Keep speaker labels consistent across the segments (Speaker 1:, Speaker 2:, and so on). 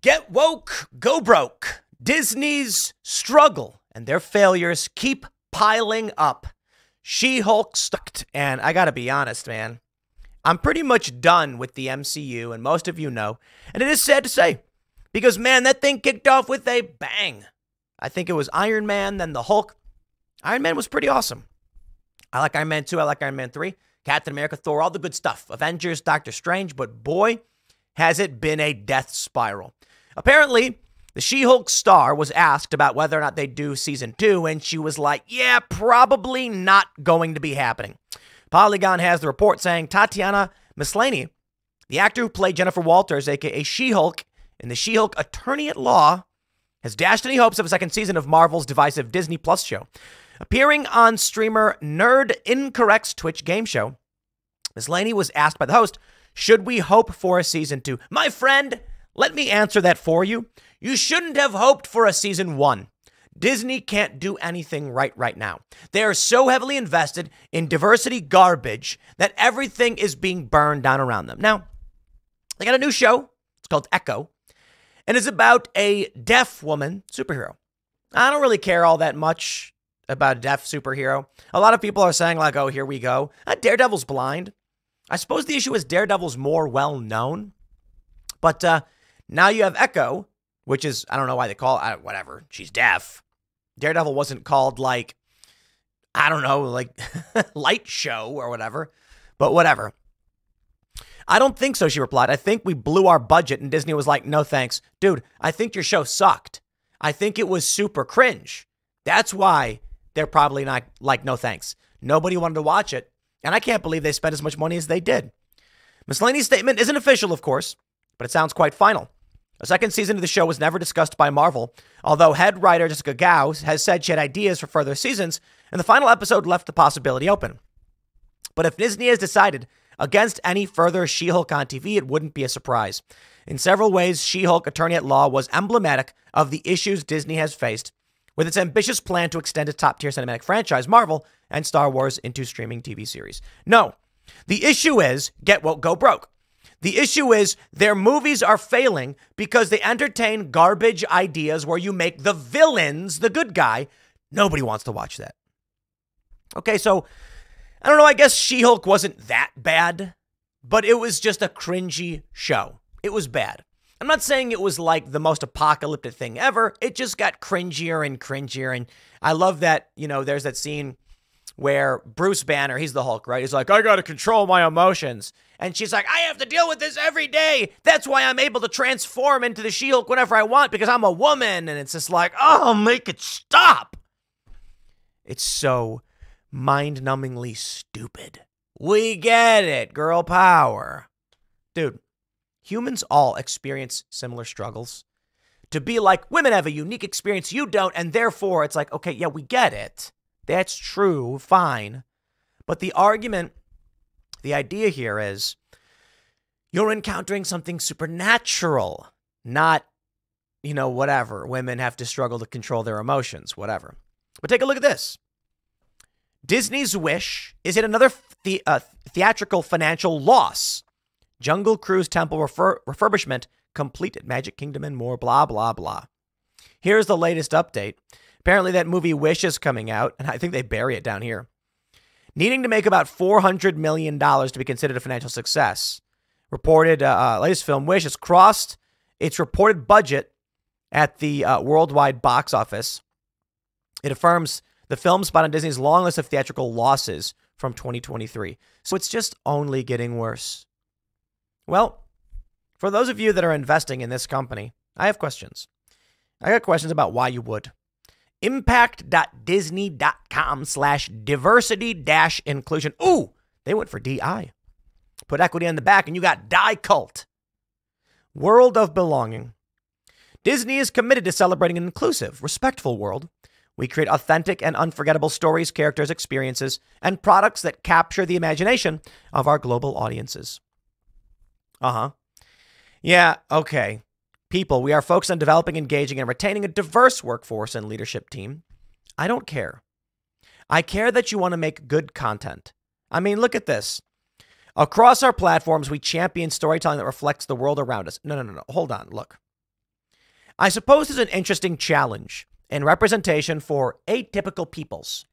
Speaker 1: Get woke, go broke. Disney's struggle and their failures keep piling up. She-Hulk stuck, and I gotta be honest, man. I'm pretty much done with the MCU, and most of you know. And it is sad to say, because, man, that thing kicked off with a bang. I think it was Iron Man, then the Hulk. Iron Man was pretty awesome. I like Iron Man 2, I like Iron Man 3, Captain America, Thor, all the good stuff. Avengers, Doctor Strange, but boy, has it been a death spiral. Apparently, the She-Hulk star was asked about whether or not they'd do season 2, and she was like, yeah, probably not going to be happening. Polygon has the report saying Tatiana Maslany, the actor who played Jennifer Walters, a.k.a. She-Hulk, in the She-Hulk Attorney at Law, has dashed any hopes of a second season of Marvel's divisive Disney Plus show. Appearing on streamer Nerd Incorrect's Twitch game show, Maslany was asked by the host, should we hope for a season 2? My friend, let me answer that for you. You shouldn't have hoped for a season 1. Disney can't do anything right now. They are so heavily invested in diversity garbage that everything is being burned down around them. Now, they got a new show. It's called Echo, and it's about a deaf woman superhero. I don't really care all that much about a deaf superhero. A lot of people are saying like, oh, here we go. Daredevil's blind. I suppose the issue is Daredevil's more well-known. But now you have Echo, which is, I don't know why they call it, whatever. She's deaf. Daredevil wasn't called like, I don't know, like Light Show or whatever. But whatever. I don't think so, she replied. I think we blew our budget and Disney was like, no thanks. Dude, I think your show sucked. I think it was super cringe. That's why they're probably not like, no thanks. Nobody wanted to watch it. And I can't believe they spent as much money as they did. Maslany's statement isn't official, of course, but it sounds quite final. A second season of the show was never discussed by Marvel, although head writer Jessica Gao has said she had ideas for further seasons, and the final episode left the possibility open. But if Disney has decided against any further She-Hulk on TV, it wouldn't be a surprise. In several ways, She-Hulk Attorney at Law was emblematic of the issues Disney has faced with its ambitious plan to extend its top-tier cinematic franchise, Marvel, and Star Wars into streaming TV series. No, the issue is get woke, go broke. The issue is their movies are failing because they entertain garbage ideas where you make the villains the good guy. Nobody wants to watch that. Okay, so I don't know. I guess She-Hulk wasn't that bad, but it was just a cringy show. It was bad. I'm not saying it was like the most apocalyptic thing ever. It just got cringier and cringier. And I love that, you know, there's that scene where Bruce Banner, he's the Hulk, right? He's like, I got to control my emotions. And she's like, I have to deal with this every day. That's why I'm able to transform into the She-Hulk whenever I want because I'm a woman. And it's just like, oh, make it stop. It's so mind-numbingly stupid. We get it, girl power. Dude, humans all experience similar struggles. To be like, women have a unique experience, you don't, and therefore it's like, okay, yeah, we get it. That's true, fine. But the argument, the idea here is you're encountering something supernatural, not, you know, whatever. Women have to struggle to control their emotions, whatever. But take a look at this. Disney's wish is yet another theatrical financial loss. Jungle Cruise Temple refurbishment completed. Magic Kingdom and more, blah, blah, blah. Here's the latest update. Apparently that movie Wish is coming out, and I think they bury it down here. Needing to make about $400 million to be considered a financial success. Reported, latest film Wish has crossed its reported budget at the worldwide box office. It affirms the film spot on Disney's long list of theatrical losses from 2023. So it's just only getting worse. Well, for those of you that are investing in this company, I have questions. I got questions about why you would. Impact.disney.com/diversity-inclusion. Ooh, they went for DI. Put equity on the back and you got Die Cult. World of belonging. Disney is committed to celebrating an inclusive, respectful world. We create authentic and unforgettable stories, characters, experiences, and products that capture the imagination of our global audiences. Yeah, okay. People, we are focused on developing, engaging, and retaining a diverse workforce and leadership team. I don't care. I care that you want to make good content. I mean, look at this. Across our platforms, we champion storytelling that reflects the world around us. No. Hold on. Look. I suppose is an interesting challenge in representation for atypical peoples.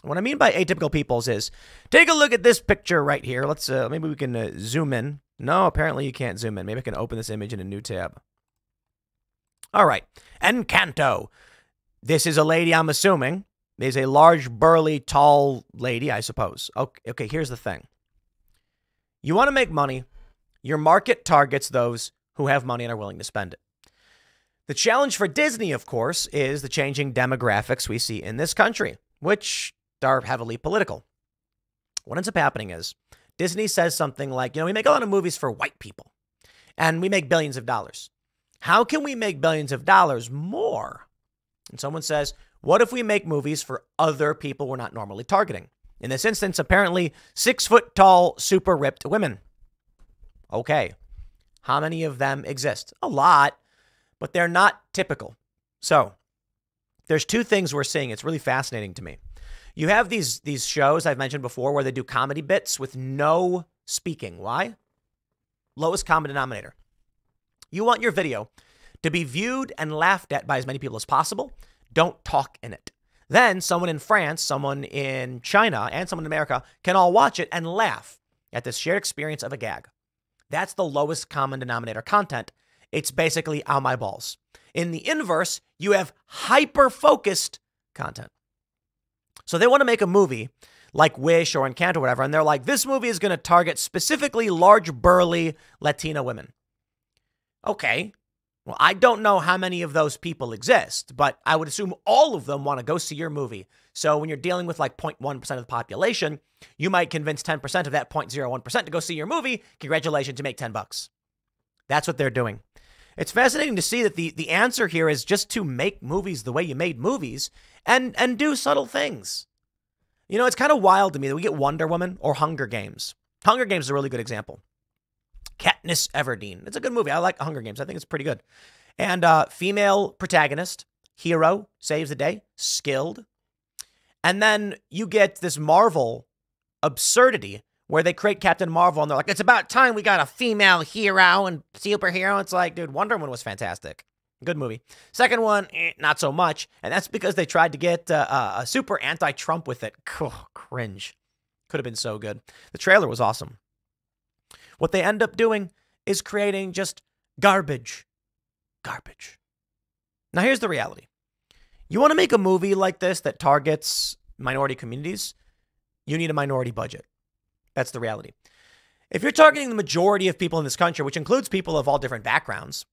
Speaker 1: What I mean by atypical peoples is, take a look at this picture right here. Let's maybe we can zoom in. No, apparently you can't zoom in. Maybe I can open this image in a new tab. All right, Encanto. This is a lady, I'm assuming. Is a large, burly, tall lady, I suppose. Okay, here's the thing. You want to make money. Your market targets those who have money and are willing to spend it. The challenge for Disney, of course, is the changing demographics we see in this country, which are heavily political. What ends up happening is Disney says something like, we make a lot of movies for white people, and we make billions of dollars. How can we make billions of dollars more? And someone says, what if we make movies for other people we're not normally targeting? In this instance, apparently 6-foot-tall, super ripped women. Okay. How many of them exist? A lot, but they're not typical. So there's two things we're seeing. It's really fascinating to me. You have these shows I've mentioned before where they do comedy bits with no speaking. Why? Lowest common denominator. You want your video to be viewed and laughed at by as many people as possible. Don't talk in it. Then someone in France, someone in China, and someone in America can all watch it and laugh at this shared experience of a gag. That's the lowest common denominator content. It's basically ow my balls. In the inverse, you have hyper-focused content. So they want to make a movie like Wish or Encanto or whatever, and they're like, this movie is going to target specifically large, burly Latina women. Okay. Well, I don't know how many of those people exist, but I would assume all of them want to go see your movie. So when you're dealing with like 0.1% of the population, you might convince 10% of that 0.01% to go see your movie. Congratulations, you make $10. That's what they're doing. It's fascinating to see that the answer here is just to make movies the way you made movies and do subtle things. It's kind of wild to me that we get Wonder Woman or Hunger Games. Hunger Games is a really good example. Katniss Everdeen. It's a good movie. I like Hunger Games. I think it's pretty good. And female protagonist, hero, saves the day, skilled. And then you get this Marvel absurdity where they create Captain Marvel and they're like, it's about time we got a female hero and superhero. It's like, dude, Wonder Woman was fantastic. Good movie. Second one, not so much. And that's because they tried to get a super anti-Trump with it. Cringe. Could have been so good. The trailer was awesome. What they end up doing is creating just garbage. Garbage. Now, here's the reality. You want to make a movie like this that targets minority communities, you need a minority budget. That's the reality. If you're targeting the majority of people in this country, which includes people of all different backgrounds,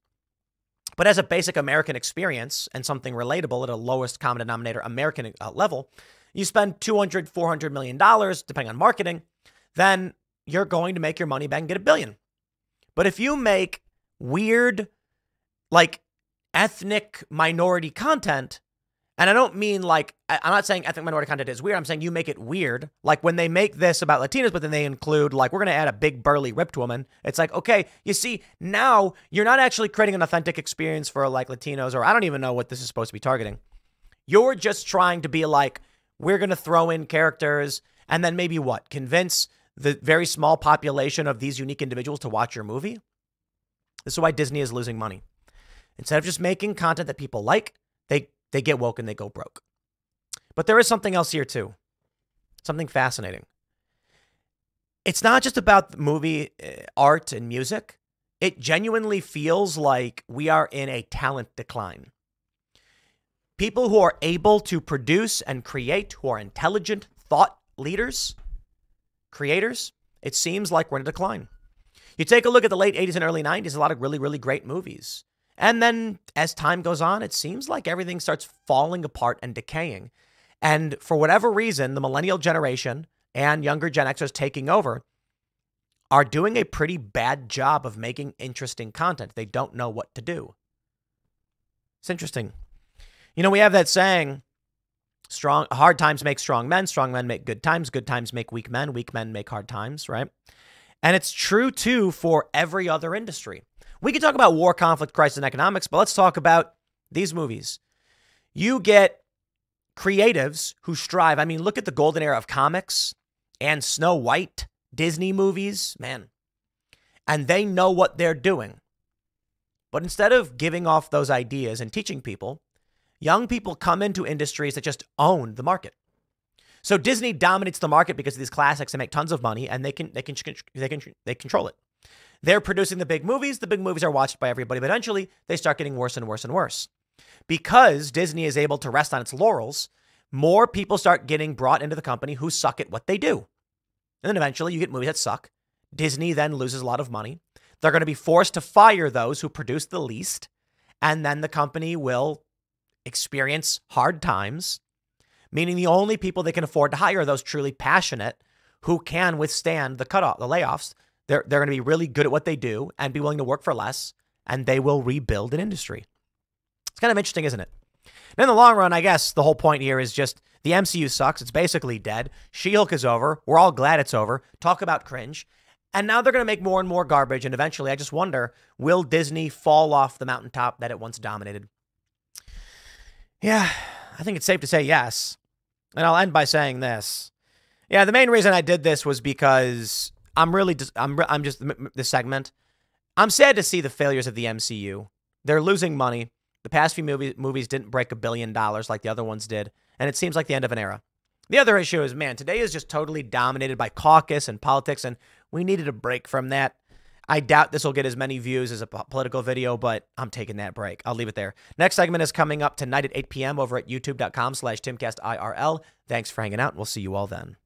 Speaker 1: but as a basic American experience and something relatable at a lowest common denominator American level, you spend $200, $400 million, depending on marketing, then you're going to make your money back and get $1 billion. But if you make weird, like ethnic minority content, and I don't mean like, I'm not saying ethnic minority content is weird. I'm saying you make it weird. Like when they make this about Latinas, but then they include like, we're going to add a big burly ripped woman. It's like, okay, you see, now you're not actually creating an authentic experience for like Latinos, or I don't even know what this is supposed to be targeting. You're just trying to be like, we're going to throw in characters and then maybe what? Convince the very small population of these unique individuals to watch your movie? This is why Disney is losing money. Instead of just making content that people like, they get woke and they go broke. But there is something else here too. Something fascinating. It's not just about the movie art and music. It genuinely feels like we are in a talent decline. People who are able to produce and create, who are intelligent thought leaders, creators, it seems like we're in a decline. You take a look at the late 80s and early 90s, a lot of really, really great movies. And then as time goes on, it seems like everything starts falling apart and decaying. And for whatever reason, the millennial generation and younger Gen Xers taking over are doing a pretty bad job of making interesting content. They don't know what to do. It's interesting. We have that saying, hard times make strong men make good times make weak men make hard times, right? And it's true, too, for every other industry. We could talk about war, conflict, crisis, and economics, but let's talk about these movies. You get creatives who strive. I mean, look at the golden era of comics and Snow White, Disney movies, man. And they know what they're doing. But instead of giving off those ideas and teaching people, young people come into industries that just own the market. So Disney dominates the market because of these classics. They make tons of money and they control it. They're producing the big movies. The big movies are watched by everybody, but eventually they start getting worse and worse and worse. Because Disney is able to rest on its laurels, more people start getting brought into the company who suck at what they do. And then eventually you get movies that suck. Disney then loses a lot of money. They're going to be forced to fire those who produce the least. And then the company will experience hard times, meaning the only people they can afford to hire are those truly passionate who can withstand the layoffs. They're going to be really good at what they do and be willing to work for less, and they will rebuild an industry. It's kind of interesting, isn't it? And in the long run, I guess the whole point here is just the MCU sucks. It's basically dead. She-Hulk is over. We're all glad it's over. Talk about cringe. And now they're going to make more and more garbage, and eventually I just wonder, will Disney fall off the mountaintop that it once dominated? Yeah, I think it's safe to say yes. And I'll end by saying this. Yeah, the main reason I did this was because I'm just this segment. I'm sad to see the failures of the MCU. They're losing money. The past few movies didn't break $1 billion like the other ones did, and it seems like the end of an era. The other issue is, man, today is just totally dominated by caucus and politics, and we needed a break from that. I doubt this will get as many views as a political video, but I'm taking that break. I'll leave it there. Next segment is coming up tonight at 8 p.m. over at youtube.com/TimcastIRL. Thanks for hanging out, and we'll see you all then.